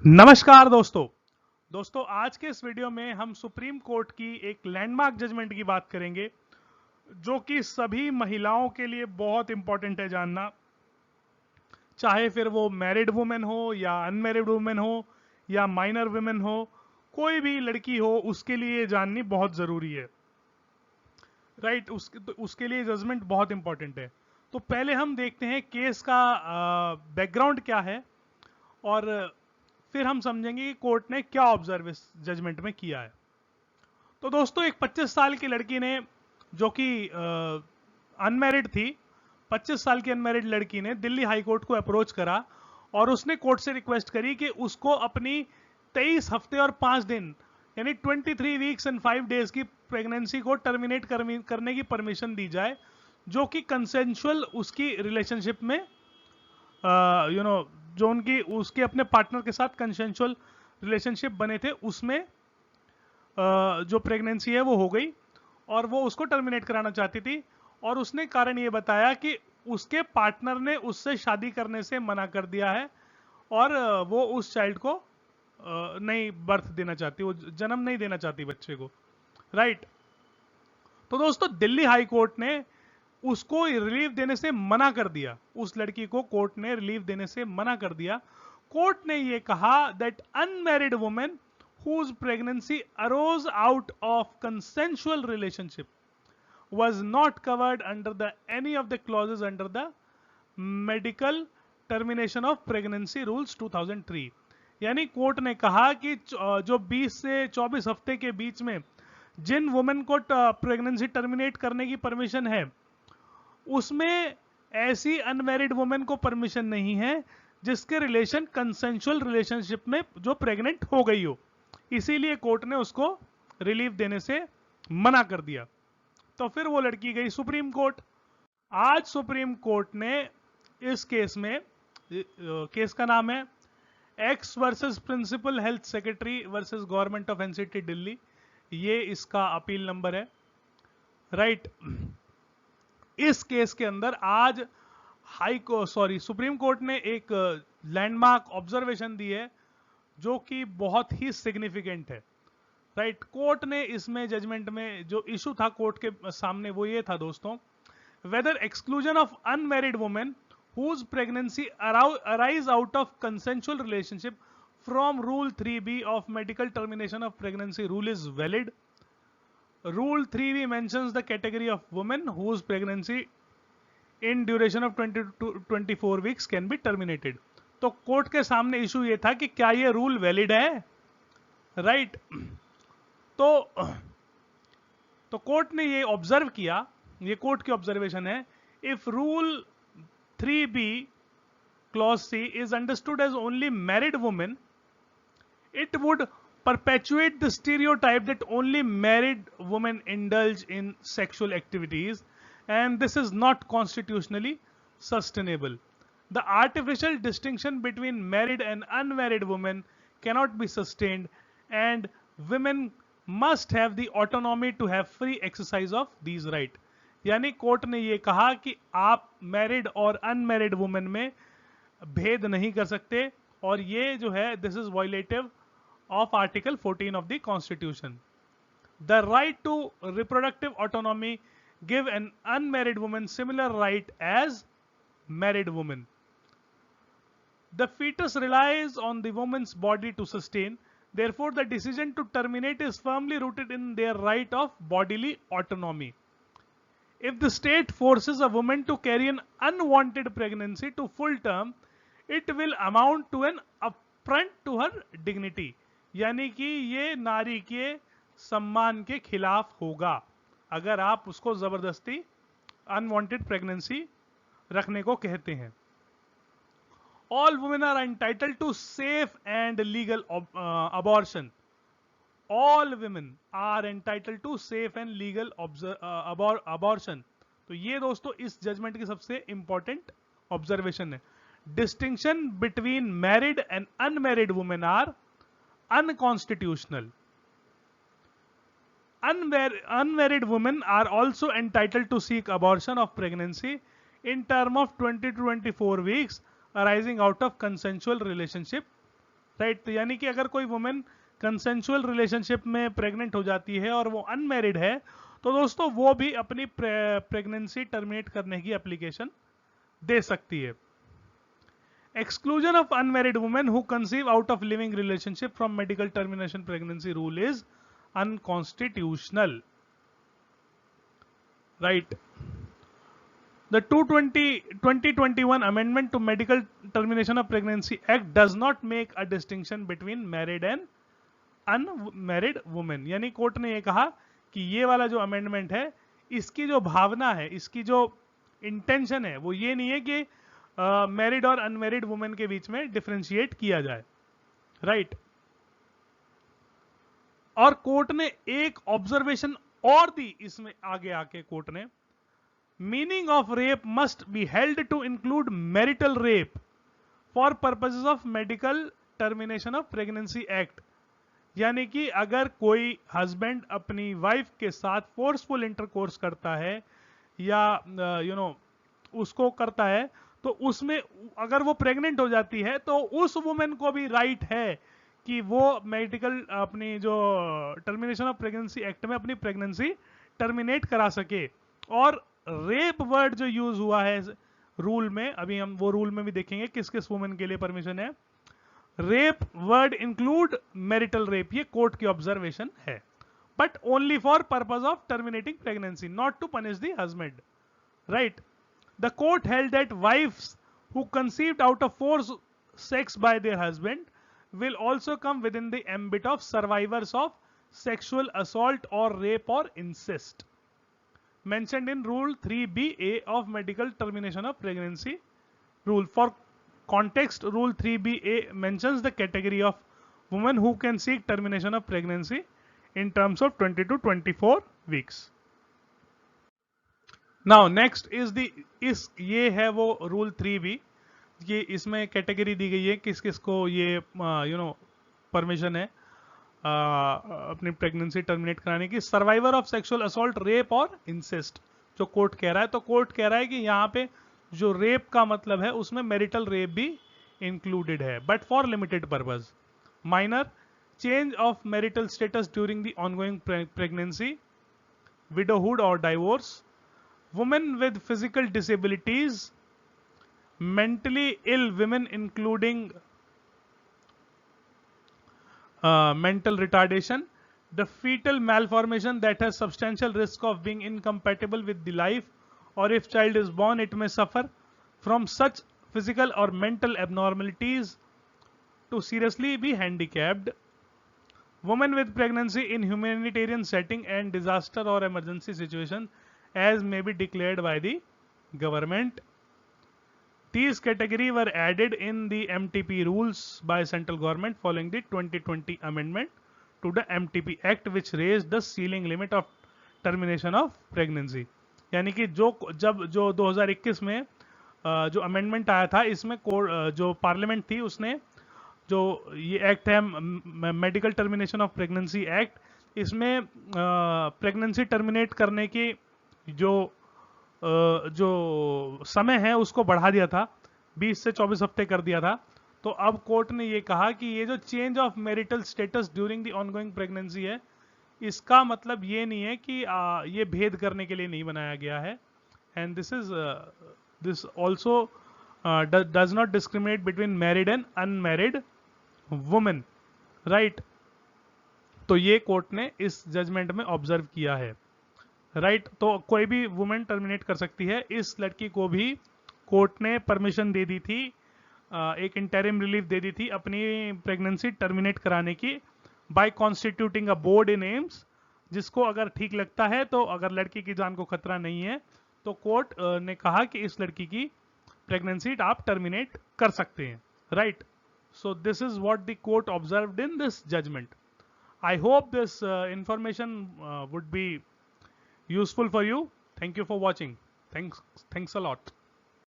नमस्कार दोस्तों आज के इस वीडियो में हम सुप्रीम कोर्ट की एक लैंडमार्क जजमेंट की बात करेंगे जो कि सभी महिलाओं के लिए बहुत इंपॉर्टेंट है जानना, चाहे फिर वो मैरिड वुमेन हो या अनमैरिड वुमेन हो या माइनर वुमेन हो, कोई भी लड़की हो उसके लिए ये जाननी बहुत जरूरी है। राइट, उसके लिए जजमेंट बहुत इंपॉर्टेंट है। तो पहले हम देखते हैं केस का बैकग्राउंड क्या है और फिर हम समझेंगे कि कोर्ट ने क्या ऑब्जर्व इस जजमेंट में किया है। तो दोस्तों, एक 25 साल की लड़की ने, जो कि अनमैरिड थी, 25 साल की अनमैरिड लड़की ने दिल्ली हाई कोर्ट को अप्रोच करा और उसने कोर्ट से रिक्वेस्ट करी कि उसको अपनी 23 हफ्ते और 5 दिन यानी 23 वीक्स एंड 5 डेज की प्रेगनेंसी को टर्मिनेट करने की परमिशन दी जाए, जो कि कंसेंशुअल उसकी रिलेशनशिप में जो उनकी उसके अपने पार्टनर के साथ कंसेंशुअल रिलेशनशिप बने थे उसमें जो प्रेगनेंसी है वो हो गई और वो उसको टर्मिनेट कराना चाहती थी। और उसने कारण ये बताया कि उसके पार्टनर ने उससे शादी करने से मना कर दिया है और वो उस चाइल्ड को नहीं बर्थ देना चाहती, वो जन्म नहीं देना चाहती बच्चे को। राइट। तो दोस्तों, दिल्ली हाई कोर्ट ने उसको रिलीफ देने से मना कर दिया। उस लड़की को कोर्ट ने रिलीफ देने से मना कर दिया। कोर्ट ने यह कहा that unmarried women whose pregnancy arose out of consensual relationship was not covered under the any of the clauses under the medical termination of pregnancy rules 2003। यानी कोर्ट ने कहा कि जो 20 से 24 हफ्ते के बीच में जिन वुमेन को प्रेगनेंसी टर्मिनेट करने की परमिशन है, उसमें ऐसी अनमैरिड वुमेन को परमिशन नहीं है जिसके रिलेशन कंसेंशुअल रिलेशनशिप में जो प्रेग्नेंट हो गई हो। इसीलिए कोर्ट ने उसको रिलीफ देने से मना कर दिया। तो फिर वो लड़की गई सुप्रीम कोर्ट। आज सुप्रीम कोर्ट ने इस केस में, केस का नाम है X versus principal health secretary versus government of NCT Delhi, ये इसका अपील नंबर है। राइट। इस केस के अंदर आज सुप्रीम कोर्ट ने एक लैंडमार्क ऑब्जर्वेशन दी है जो कि बहुत ही सिग्निफिकेंट है। राइट। कोर्ट ने इसमें जजमेंट में जो इशू था कोर्ट के सामने वो ये था दोस्तों, whether exclusion of unmarried women whose pregnancy arise out of consensual relationship from rule 3b of medical termination of pregnancy rule is valid. Rule 3b mentions the category of women whose pregnancy in duration of 20 to 24 weeks can be terminated। तो court के सामने issue ये था कि क्या ये rule valid है। Right. तो कोर्ट ने ये ऑब्जर्व किया, ये कोर्ट की ऑब्जर्वेशन है, if rule 3b clause C is understood as only married women, it would perpetuate the stereotype that only married women indulge in sexual activities, and this is not constitutionally sustainable. The artificial distinction between married and unmarried women cannot be sustained, and women must have the autonomy to have free exercise of these rights। यानी court ने यह कहा कि आप married और unmarried women में भेद नहीं कर सकते और ये जो है this is violative of article 14 of the constitution. The right to reproductive autonomy give an unmarried women similar right as married women. द fetus relies on the woman's body to sustain, therefore the decision to terminate is firmly rooted in their right of bodily autonomy। If the state forces a woman to carry an unwanted pregnancy to full term, it will amount to an affront to her dignity। यानी कि ये नारी के सम्मान के खिलाफ होगा अगर आप उसको जबरदस्ती अनवांटेड प्रेगनेंसी रखने को कहते हैं। All women are entitled to safe and legal abortion। All women are entitled to safe and legal abortion। तो ये दोस्तों इस जजमेंट की सबसे इंपॉर्टेंट ऑब्जर्वेशन है। Distinction between married and unmarried women are unconstitutional. Unmarried women are also entitled to seek abortion of pregnancy in term of 20 to 24 weeks arising out of consensual relationship right. तो यानी कि अगर कोई women consensual relationship में pregnant हो जाती है और वो अनमैरिड है, तो दोस्तों वो भी अपनी प्रेगनेंसी टर्मिनेट करने की एप्लीकेशन दे सकती है। Exclusion of unmarried women who conceive out of living relationship from medical termination pregnancy rule is unconstitutional. Right. The 2021 Amendment to Medical Termination of Pregnancy Act does not make a distinction between married and unmarried women. यानी court ने ये कहा कि ये वाला जो amendment है, इसकी जो भावना है, इसकी जो इंटेंशन है, वो ये नहीं है कि मैरिड और अनमैरिड वुमेन के बीच में डिफरेंशिएट किया जाए। राइट। और कोर्ट ने एक ऑब्जर्वेशन और दी इसमें आगे आके, कोर्ट ने meaning of rape must be held to include marital rape for purposes of medical termination of pregnancy act. यानी कि अगर कोई हस्बैंड अपनी वाइफ के साथ फोर्सफुल इंटरकोर्स करता है या उसको करता है, तो उसमें अगर वो प्रेग्नेंट हो जाती है तो उस वुमेन को भी राइट है कि वो मेडिकल अपनी जो टर्मिनेशन ऑफ प्रेगनेंसी एक्ट में अपनी प्रेगनेंसी टर्मिनेट करा सके। और रेप वर्ड जो यूज हुआ है रूल में, अभी हम वो रूल में भी देखेंगे किस किस वुमेन के लिए परमिशन है। Rape word include marital rape, ये कोर्ट की ऑब्जर्वेशन है, but only for purpose of terminating pregnancy, not to punish the husband. Right. The court held that wives who conceived out of forced sex by their husband will also come within the ambit of survivors of sexual assault or rape or incest, mentioned in Rule 3BA of Medical Termination of Pregnancy Rule. For context, Rule 3BA mentions the category of women who can seek termination of pregnancy in terms of 20 to 24 weeks. Now next is the ये है वो rule 3B, ये इसमें category दी गई है किस किस को ये परमिशन है अपनी प्रेगनेंसी टर्मिनेट कराने की। Survivor of sexual assault, rape और इंसेस्ट जो कोर्ट कह रहा है, तो कोर्ट कह रहा है कि यहाँ पे जो रेप का मतलब है उसमें मैरिटल रेप भी इंक्लूडेड है, but for limited purpose. Minor change of marital status during the ongoing pregnancy, widowhood और divorce, women with physical disabilities, mentally ill women including mental retardation, the fetal malformation that has substantial risk of being incompatible with the life, or if child is born it may suffer from such physical or mental abnormalities to seriously be handicapped, women with pregnancy in humanitarian setting and disaster or emergency situation as may be declared by the government. These categories were added in the MTP rules by central government following the 2020 amendment to the MTP Act, which raised the ceiling limit of termination of pregnancy. यानी कि जो 2021 में जो amendment आया था, इसमें जो parliament थी उसने जो ये एक्ट है medical termination of pregnancy act, इसमें प्रेगनेंसी टर्मिनेट करने की जो समय है उसको बढ़ा दिया था, 20 से 24 हफ्ते कर दिया था। तो अब कोर्ट ने ये कहा कि ये जो change of marital status during the ongoing pregnancy है, इसका मतलब ये नहीं है कि ये भेद करने के लिए नहीं बनाया गया है, and this also does not discriminate between married and unmarried women. Right. तो ये कोर्ट ने इस जजमेंट में ऑब्जर्व किया है। राइट। तो कोई भी वुमेन टर्मिनेट कर सकती है। इस लड़की को भी कोर्ट ने परमिशन दे दी थी, एक इंटरिम रिलीफ दे दी थी अपनी प्रेगनेंसी टर्मिनेट कराने की, by constituting a board in AIIMS, जिसको अगर ठीक लगता है, तो अगर लड़की की जान को खतरा नहीं है तो कोर्ट ने कहा कि इस लड़की की प्रेगनेंसी आप टर्मिनेट कर सकते हैं। Right. So this is what the court observed in this judgment. I hope this information would be useful for you. Thank you for watching. Thanks a lot.